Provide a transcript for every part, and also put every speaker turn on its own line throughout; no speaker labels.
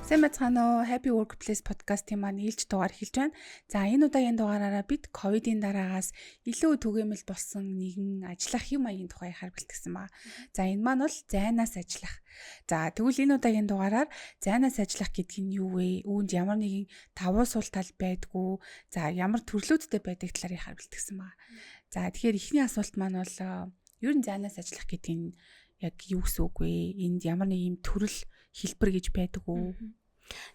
Сайн байцгаана уу? Happy Workplace podcast-ийн маань ээлж дугаар эхэлж байна. За энэ удаагийн дугаараараа бид ковидын дараагаас илүү түгээмэл болсон нэгэн ажиллах хэм маягийн тухай харбилтгсэн ба. За энэ маань бол зайнаас ажиллах. За тэгвэл энэ удаагийн дугаараар зайнаас ажиллах гэдэг нь юу вэ? Үүнд ямар нэгэн давуу сул тал байдгүй. За ямар төрлүүдтэй байдаг талаарыг харбилтгсэн ба. За тэгэхээр эхний асуулт маань бол ер нь зайнаас ажиллах гэдэг нь яг юу гэсэн үг вэ? Энд ямар нэг юм төрөл хэлбэр гэж байдаг уу?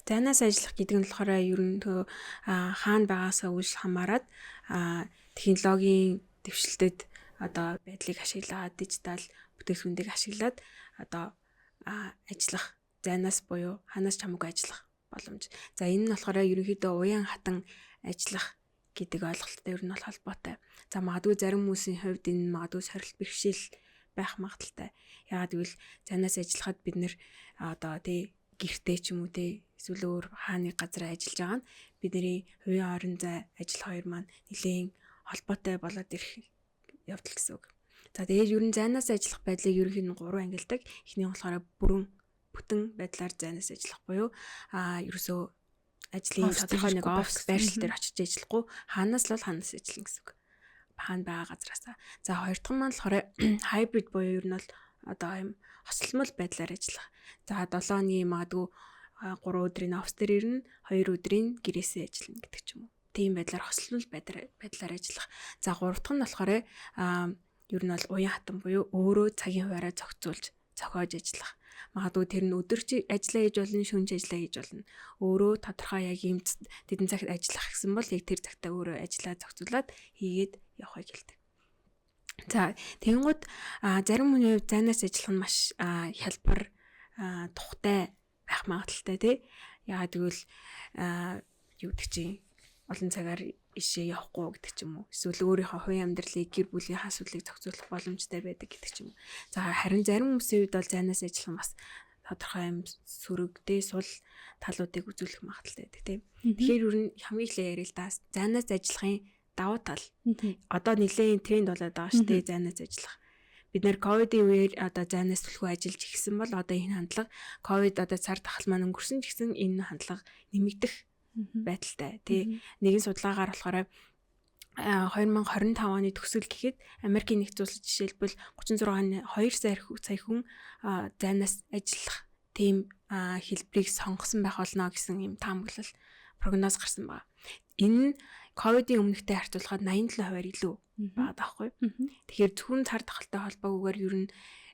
Зайнаас ажиллах гэдэг нь болохоор ер нь хаана байгаасаа үл хамааран технологийн дэвшилтэд одоо байдлыг ашиглаад дижитал бүтээгдэхүүнийг ашиглаад одоо ажиллах зайнаас буюу ханаас ч хамаагүй ажиллах боломж. За энэ нь болохоор ерөнхийдөө уян хатан ажиллах гэдэг ойлголттой ер нь бол холбоотой. За магадгүй зарим хүмүүсийн хувьд энэ магадгүй сорилт бэрхшээл байх магадaltaй. Яагаад гэвэл зайнаас ажиллахад бид нэр одоо гэртээ ч юм уу эсвэл өөр хааны газар ажиллаж байгаа нь бидний хувийн орон зай ажил хоёр маань нэлийн холбоотой болоод ирэх явдал гэсэн үг. За тэгээд ер нь зайнаас ажиллах байдлыг ерөнхийдөө 3 ангилдаг. Эхний нь болохоор бүтэн байдлаар зайнаас ажиллах буюу ерөөсөө ажлын тодорхой нэг офис байршил дээр очиж ажиллахгүй хаанаас л хаанаас ажиллана гэсэн үг. Хаана байгаа газараасаа. За хоёр дахь нь маань болохоор hybrid буюу ер нь бол одоо юм хослолмол байдлаар ажиллах. За 7 өдрийн магадгүй 3 өдрийн офис дээр ирнэ, 2 өдрийн гэрээсээ ажиллана гэдэг ч юм уу. Тийм байдлаар хослолмол байдлаар ажиллах. За 3 дахь нь болохоор ер нь бол уян хатан буюу өөрөө цагийн хуваараа зохицуулж зохиож ажиллах. Магадгүй тэр нь өдөрч ажиллаа хийж болно, шөнөж ажиллаа хийж болно. Өөрөө тодорхой яг ийм тэдэн цагт ажиллах гэсэн бол яг тэр цагтаа өөрөө ажиллаа зохицуулаад хийгээд явахыг хэлдэг. За тэгэнгუთ зарим хүний хувьд зайнаас ажиллах нь маш хялбар тухтай байх магадaltaй тий. Яагаад гэвэл юу гэдэг чинь олон цагаар ишээ явахгүй гэдэг ч юм уу. Эсвэл өөрийнхөө хувийн амьдралыг гэр бүлийн асуудлыг зохицуулах боломжтой байдаг гэдэг ч юм уу. За харин зарим хүмүүсийн хувьд бол зайнаас ажиллах нь бас тодорхой юм сөрөгтэй сул талуудыг үзүүлэх магадaltaй байдаг тий. Тэгэхээр ер нь хамгийн ихлэ ярил л да зайнаас ажиллахын давуу тал. Одоо нэлээд тренд болоод байгаа шүү дээ зайнаас ажиллах. Бид нэр ковидын үеэр одоо зайнаас төлхөө ажиллаж ирсэн бол одоо энэ хандлага ковид одоо цар тахал маань өнгөрсөн ч гэсэн энэ хандлага нэмэгдэх байдалтай. Тэ нэгэн судалгаагаар болохоор 2025 оны төгсгөл гэхэд Америкийн нэгдсэн улсад жишээлбэл 36.2 сая хүн зайнаас ажиллах тийм хэлбэрийг сонгосон байх болно гэсэн юм таамаглал прогноз гарсан байна. Энэ нь ковидын өмнөхтэй харьцуулахад 87% илүү байгаа даахгүй. Тэгэхээр зөвхөн цар тахалтай холбоогүйгээр ер нь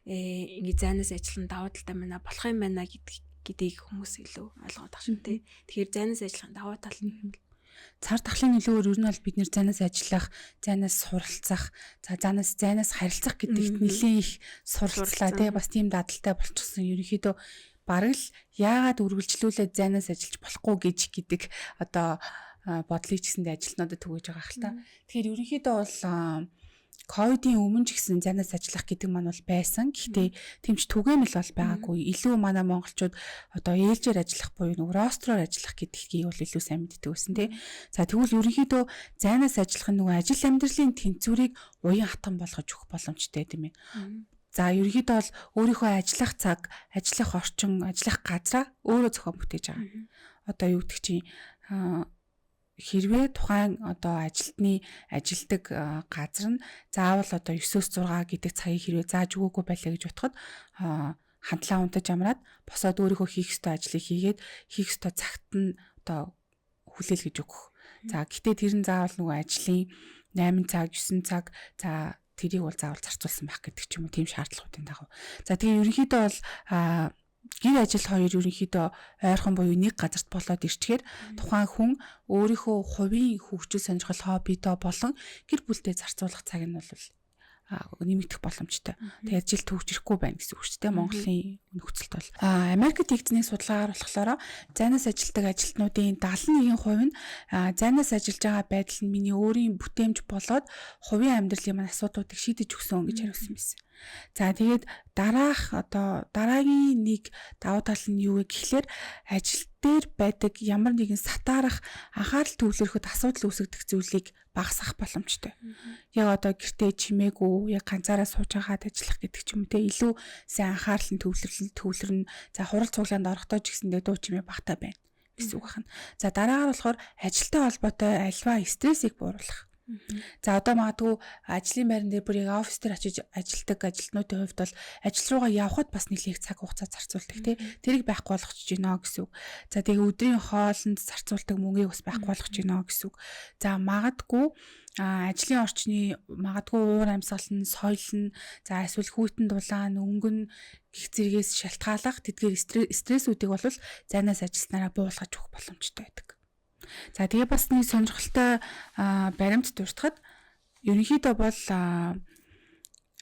ингэ зайнаас ажиллах давуу талтай байна болох юм байна гэдгийг хүмүүс илүү ойлгоод байгаа шүү дээ. Тэгэхээр зайнаас ажиллах давуу тал нь
цар тахлын нөлөөр ер нь бол бид нэр зайнаас ажиллах, зайнаас суралцах, зайнаас харилцах гэдэгт нэлээд их суралцлаа тий бас тийм дадалтай болчихсон. Ерөнхийдөө бараг л яагаад үргэлжлүүлээд зайнаас ажиллаж болохгүй гэдэг одоо бодлыг ч гэсэндээ ажилтнуудад түгэж байгаа хэл та. Тэгэхээр ерөнхийдөө бол ковидын өмнө ч гэсэн зайнаас ажиллах гэдэг маань бол байсан. Гэхдээ тэмч түгээмэл бол байгаагүй. Илүү манай монголчууд одоо ээлжээр ажиллах буюу нэг ростроор ажиллах гэдгийг бол илүү сайн мэддэг байсан тий. За тэгвэл ерөнхийдөө зайнаас ажиллах нь нөгөө ажил амьдралын тэнцвэрийг уян хатан болгож өгөх боломжтой тийм ээ. За ерөнхийдөө бол өөрийнхөө ажиллах цаг, ажиллах орчин, ажиллах газраа өөрөө зохион бүтээж байгаа. Одоо юу гэдэг чинь хэрвээ тухайн одоо ажилтны ажилдаг газар нь заавал одоо 9-6 гэдэг цагийг хэрвээ зааж өгөөгүй байлаа гэж бодоход хандлаа унтаж амраад босоод өөрийнхөө хийх ёстой ажлыг хийгээд хийх ёстой цагт нь одоо хүлээл гэж өгөх. За гэтээ тэр нь заавал нөгөө ажлын 8 цаг, 9 цаг за тэрийг бол заавал зарцуулсан байх гэдэг ч юм уу тийм шаардлагуудын дагав. За тэгээ ерөнхийдөө бол гэр ажил хоёр ерөнхийдөө ойрхон буюу нэг газарт болоод ирчгээр тухайн хүн өөрийнхөө хувийн хөгжил сонирхол хоббидоо болон гэр бүлдээ зарцуулах цаг нь бол нэмэгдэх боломжтой. Тэгээд жил төвчрэхгүй байна гэсэн үг шүү дээ. Монголын нөхцөлд бол Америкт хийгдсэн судалгаагаар болохоор зайнаас ажилладаг ажилтнуудын 71% нь зайнаас ажиллаж байгаа байдал нь миний өөрийн бүтээмж болоод хувийн амьдралын маань асуудлуудыг шийдэж өгсөн гэж хариулсан байсан. За тэгээд дараагийн нэг давуу тал нь юу вэ гэхлээр ажил дээр байдаг ямар нэгэн сатаарах анхаарал төвлөрөхөд асуудал үүсгэх зүйлийг багасгах боломжтой. Яг одоо гэртээ чимээгүй, яг ганцаараа сууж байгаад ажиллах гэдэг ч юм уу те илүү сайн анхаарал нь төвлөрнө. За хурал цуглаанд орохдоо ч гэсэндээ дуу чимээ багтаа байна гэсэн үг байна. За дараагаар болохоор ажилтай холбоотой альва стрессийг бууруулах. За одоо магадгүй ажлын байран дээр бүр яг офис дээр очиж ажилдаг ажилтнуудын хувьд бол ажил руугаа явхад бас нэлээд цаг хугацаа зарцуулдаг тий. Тэрийг байхгүй болгочих гинэ гэсэн үг. За тэгээ өдрийн хоолнд зарцуулдаг мөнгийг бас байхгүй болгочих гинэ гэсэн үг. За магадгүй ажлын орчны магадгүй уур амьсгал нь, соёл нь, за эсвэл хүйтэн дулаан, өнгөн гих зэрэгээс шалтгаалах тэдгээр стрессүүдийг бол зайнаас ажилтнаараа буулгаж өгөх боломжтой байдаг. За тэгээ бас нэг сонирхолтой баримт дуртахад ерөнхийдөө бол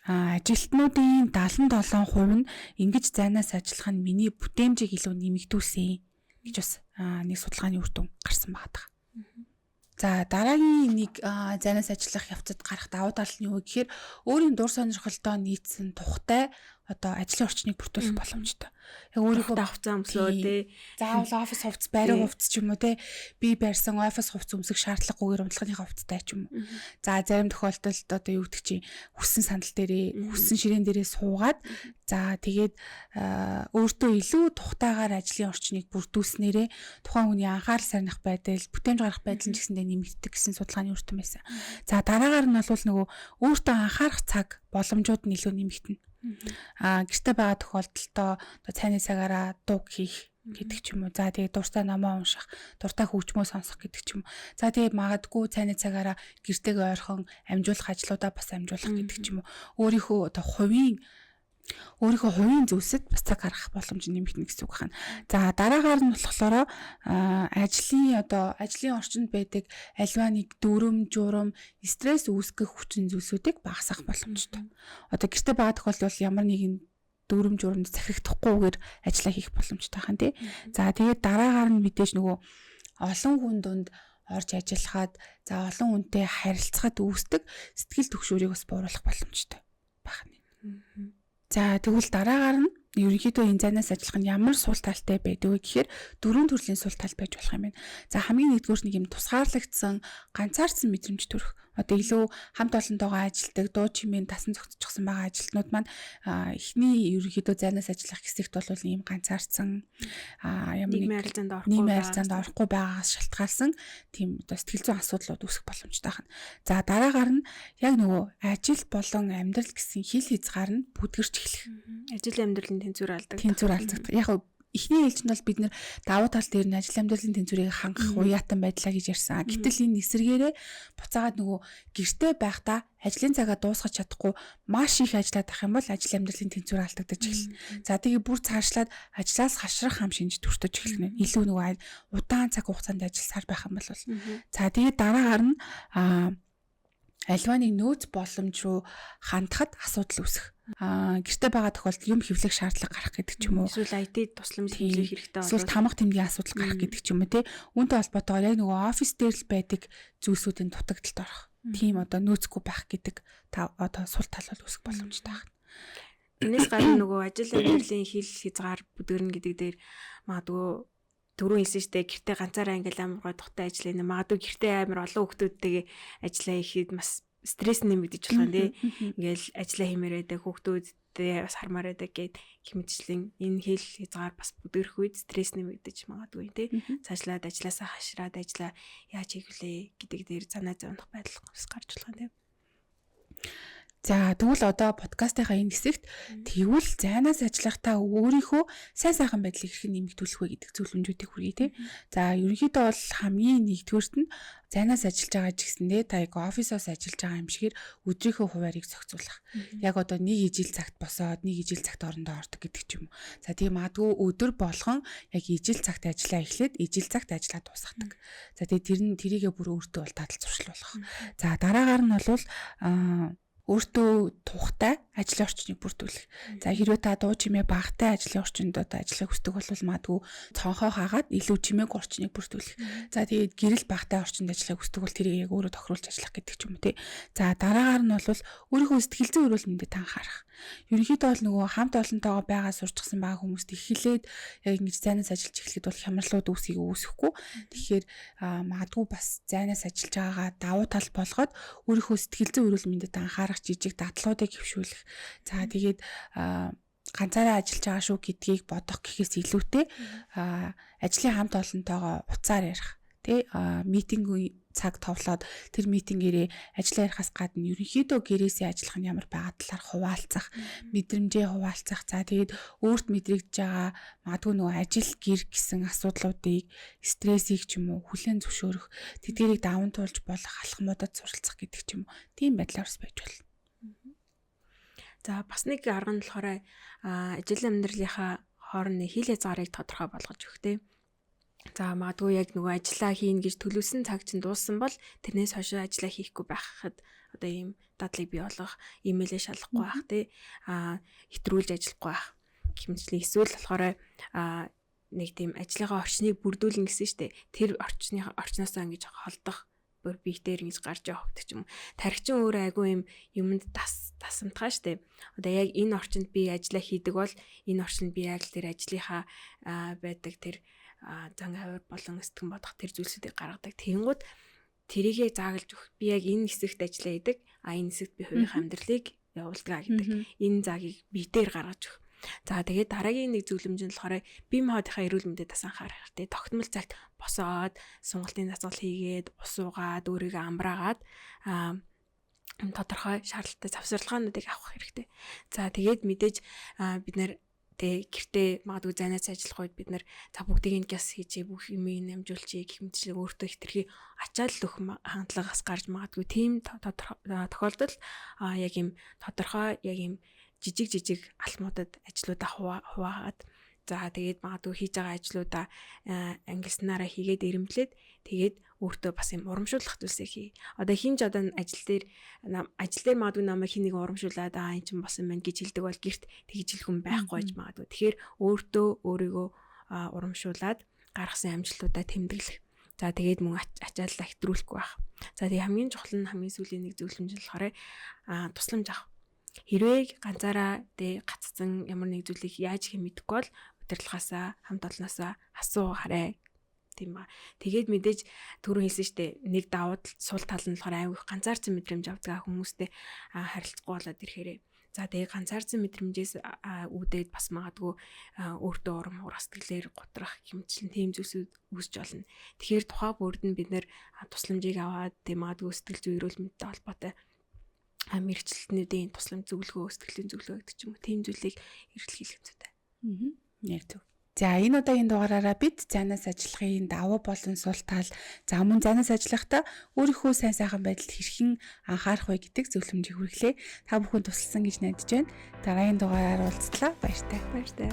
ажилтнуудын 77% нь ингэж зайнаас ажиллах нь миний бүтээмжийг илүү нэмэгдүүлсэн гэж бас нэг судалгааны үр дүн гарсан байгаа. За дараагийн нэг зайнаас ажиллах явцад гарах давуу тал нь юу гэхээр өөрийн дур сонирхолтой нийцсэн тухтай одоо ажлын орчныг бүрдүүлэх боломжтой. Яг өөрийнхөө
хугацаа өмслөө тий.
Заавал офис хувцас, байрын хувцас ч юм уу тий. Би барьсан офис хувцас өмсөх шаардлагагүйгээр унтлагынхаа хувцастай ч юм уу. За зарим тохиолдолд одоо юу гэдэг чинь хүссэн сандал дээрээ, хүссэн ширээн дээрээ суугаад за тэгээд өөртөө илүү тухтайгаар ажлын орчныг бүрдүүлснээрээ тухайн хүний анхаарал сарних байдал, бүтээмж гарах байдал ч гэсэндээ нэмэгддэг гэсэн судалгааны үр дүн байсан. За дараагаар нь бол нөгөө өөртөө анхаарах цаг боломжууд нь илүү нэмэгдэнэ. Гэртээ байгаа тохиолдолдоо цайны цагаараа дуу хийх гэдэг ч юм уу. За тэгээд дуртай номоо унших, дуртай хөгжмөө сонсох гэдэг ч юм уу. За тэгээд магадгүй цайны цагаараа гэртээгээ ойрхон амжуулах ажлуудаа бас амжуулах гэдэг ч юм уу. Өөрийнхөө одоо хувийн зүйлсэд бас цаг гаргах боломж нэмэгдэнэ гэсэн үг байна. За дараагаар нь болохоор ажлын орчинд байдаг альва нэг дүрм, журам, стресс үүсгэх хүчин зүйлсүүдийг багасгах боломжтой. Одоо гэртээ байгаа тохиолдолд ямар нэгэн дүрм, журамд захирагдахгүйгээр ажиллаа хийх боломжтой хаан тий. За тэгээд дараагаар нь мэдээж нөгөө олон хүн дунд орж ажиллахад за олон хүнтэй харилцахад үүсдэг сэтгэл түгшүүрийг бас бууруулах боломжтой байна. За тэгвэл дараагаар нь ерөнхийдөө энэ зайнаас ажиллах нь ямар сул талтай байдаг вэ гэхээр 4 төрлийн сул тал байж болох юм байна. За хамгийн нэгдүгээр нь юм тусгаарлагдсан, ганцаардсан мэдрэмж төрөх. Одоо илүү хамт олонтойгоо ажилдаг, дуу чимээ тасан зохицчихсан байгаа ажилтнууд маань эхний ерөнхийдөө зайнаас ажиллах хэсэгт бол ийм ганцаардсан
нийгмийн
харилцаанд орохгүй байгаагаас шалтгаалсан тийм одоо сэтгэл зүйн асуудлууд үүсэх боломжтой байна. За дараагаар нь яг нөгөө ажил болон амьдрал гэсэн хил хязгаар нь бүдгэрч эхлэх.
Ажил амьдралын тэнцвэр алдагдах.
Яг эхний ээлжинд бол бид нэр давуу тал дээр нь ажил амьдралын тэнцвэрийг хангах уяатан байдлаа гэж ярьсан. Гэтэл энэ эсрэгээрээ буцаагаад нөгөө гэртээ байхдаа ажлын цагаа дуусгаж чадахгүй маш их ажиллаад ах юм бол ажил амьдралын тэнцвэр алдагдаж эхэлнэ. За тэгээ бүр цаашлаад ажлаас хашрах хам шинж төртөж эхэлнэ. Илүү нөгөө удаан цаг хугацаанд ажилласаар байх юм бол. За тэгээ дараагаар нь альва нэг нөөц боломж руу хандахад асуудал үүсэх. Гэртээ байгаа тохиолдолд юм хэвлэх шаардлага гарах гэдэг ч юм уу.
Эсвэл IT тусламж хийх хэрэгтэй
болов. Эсвэл тамга тэмдгийн асуудал гарах гэдэг ч юм уу тий. Үүнтэй холбоотойгоор яг нөгөө офис дээр л байдаг зүйлсүүдийн дутагдалд орох. Тийм одоо нөөцгүй байх гэдэг одоо сул тал бол үүсэх боломжтой байна.
Энэс гадна нөгөө ажил амьдралын хил хязгаар бүдгэрнэ гэдэг дээр магадгүй түрүү хэлсэн штэ гэртээ ганцаараа ингээл амар гой тухтай ажиллана. Магадгүй гэртээ амар олон хүүхдүүдтэйгээ ажиллаа ихэд бас стресс нэмэгдэж болох юм тий. Ингээл ажиллаа хиймээр байдаг хүүхдүүдтэй бас хармаар байдаг гэд хэмжлэн энэ хил хязгаар бас бүдгэрэх үед стресс нэмэгдэж магадгүй тий. Цаашлаад ажилласаа хашраад ажиллаа яаж хийх вүлээ гэдэг дээр санаа зовнох байдал бас гарч болох юм тий. За тэгвэл одоо подкастынхаа энэ хэсэгт тэгвэл зайнаас ажиллахдаа өөрийнхөө сайн сайхан байдлыг хэрхэн нэмэгдүүлэх вэ гэдэг зөвлөмжүүдийг хүргэе тий. За ерөнхийдөө бол хамгийн нэгдүгээрт нь зайнаас ажиллаж байгаа ч гэсэндээ та яг офисоос ажиллаж байгаа юм шигээр өдрийнхөө хуваарийг зохицуулах. Яг одоо нэг ижил цагт босоод нэг ижил цагт орондоо ордог гэдэг ч юм уу. За тийм магадгүй өдөр болгон яг ижил цагт ажиллаа эхлээд ижил цагт ажиллаа дуусгадаг. За тэгээ тэрийгээ бүр өөртөө бол дадал зуршлуулах. За дараагаар нь бол өөртөө тухтай ажлын орчныг бүрдүүлэх. За хэрвээ та дуу чимээ багтай ажлын орчинд одоо ажиллах хүсдэг бол магадгүй цонхоо хаагаад илүү чимээгүй орчныг бүрдүүлэх. За тэгээд гэрэл багтай орчинд ажиллах хүсдэг бол тэрийг яг өөрөө тохируулж ажиллах гэдэг ч юм уу тий. За дараагаар нь бол өөрийнхөө сэтгэл зүйн эрүүл мэндэд анхаарах.
Ерөнхийдөө бол нөгөө хамт олонтойгоо байгаа сурчсан байгаа хүмүүст эхлээд яг ингэж зайнаас ажиллаж эхлэхэд бол хямралууд үүсэхгүй. Тэгэхээр магадгүй бас зайнаас ажиллаж байгаагаа давуу тал болгоод өөрийнхөө сэтгэл зүйн эрүүл мэндэд анхаарах жижиг дадлуудыг хэвшүүлэх. За тэгээд ганцаараа ажиллаж байгаа шүү гэдгийг бодох гэхээс илүүтэй ажлын хамт олонтойгоо уцаар ярих. Митинг цаг товлоод тэр митингээрээ ажиллаа ярихаас гадна ерөнхийдөө гэрээсээ ажиллах нь ямар байгаа талаар хуваалцах, мэдрэмжээ хуваалцах. За тэгээд өөрт мэдрэгдэж байгаа магадгүй нөгөө ажил гэр гэсэн асуудлуудыг, стрессийг ч юм уу хүлээн зөвшөөрөх, тэдгээрийг даван туулж болох алхмуудад суралцах гэдэг ч юм уу. Тийм байдлаарс байж болно.
За бас нэг арга нь болохоор ажил амьдралынхаа хоорондын хил хязгаарыг тодорхой болгож өгөх тийм. За магадгүй яг нөгөө ажиллаа хийн гэж төлөвлөсөн цаг чинь дууссан бол тэрнээс хойш ажиллаа хийхгүй байхад одоо ийм дадлыг бий болгох, имэйлээ шалгахгүй байх тий хэтрүүлж ажиллахгүй байх гэмчлэн эсвэл болохоор нэг тийм ажлынхаа орчныг бүрдүүлнэ гэсэн штэ тэр орчноосоо ингэж холдох бүр биетээр ингэж гарч явах гэдэг ч юм. Тархичин өөрөө айгүй юм юмд тасамтгаа штэ. Одоо яг энэ орчинд би ажиллаа хийдэг бол энэ орчинд би яг л тэр ажлынхаа байдаг тэр зан авир болон сэтгэн бодох тэр зүйлсүүдийг гаргадаг. Тэгэнгүүт тэрийгэ заагалж өгөх. Би яг энэ хэсэгт ажиллаа хийдэг. Энэ хэсэгт би хувийн амьдралыг явуулдаг гэдэг. Энэ заагийг биетээр гаргаж өгөх. За тэгээд дараагийн нэг зөвлөмж нь болохоор бие махбодынхаа эрүүл мэндэд бас анхаарах хэрэгтэй. Тогтмол цагт босоод, сунгалтын дасгал хийгээд, ус уугаад, өөрийгөө амраагаад тодорхой шаардлагатай завсарлагаануудыг авах хэрэгтэй. За тэгээд мэдээж бид нэр гэртээ магадгүй зайнаас ажиллах үед бид нар за бүгдийг нь гяс хийж бүх юмыг намжуулчих гэх мэтчлэг өөртөө хэтэрхий ачаал өгөх хандлагаас гарч магадгүй тийм тохиолдолд яг юм тодорхой яг юм жижиг алхмуудад ажлуудаа хуваагаад за тэгээд магадгүй хийж байгаа ажлуудаа ангилснараа хийгээд эрэмблээд тэгээд өөртөө бас юм урамшуулах зүйлсээ хий. Одоо хинж одоо ажил дээр магадгүй намайг хин нэг урамшуулад энэ чинь бас юм байна гэж хэлдэг бол гэрт тэгж хэлэх хүн байхгүй байж магадгүй. Тэгэхээр өөрийгөө урамшуулад гаргасан амжилтуудаа тэмдэглэх. За тэгээд мөн ачааллаа хэтрүүлэхгүй байх. За тэгээд хамгийн чухал нь хамгийн сүүлийн нэг зөвлөмж нь болохоор тусламж авах. Хэрвээ ганцаараа гаццсан ямар нэг зүйлийг яаж хийх мэдэхгүй бол удирдлагаасаа хамт олноосоо асуугаарай. Тийм ба. Тэгээд мэдээж түрүү хэлсэн штэ нэг давуу сул тал нь болохоор аюу ганцаарсан мэдрэмж авдаг хүмүүстэй харилцахгүй болоод ирэхээрээ. За тэгээд ганцаарсан мэдрэмжээс үүдээд бас магадгүй өөртөө урам хур сэтгэлээр готрах хэмжлэн тийм зүйлсүүд үүсэж болно. Тэгэхээр тухайн бүрд нь бид нэр тусламжийг аваад тийм магадгүй сэтгэл зүйн эрүүл мэндтэй холбоотой мэрэгчлэлтнүүдийн тусламж зөвлөгөө, сэтгэлийн зөвлөгөө гэдэг ч юм уу тийм зүйлийг эргэлхийлэх зүйтэй.
Яг зөв. За энэ удаагийн дугаараараа бид зайнаас ажиллахын давуу болон сул тал, за мөн зайнаас ажиллахдаа өөрийнхөө сайн сайхан байдалд хэрхэн анхаарах вэ гэдэг зөвлөмжийг хүргэлээ. Та бүхэн тусалсан гэж найдаж байна. Дараагийн дугаараар уулзлаа. Баяртай.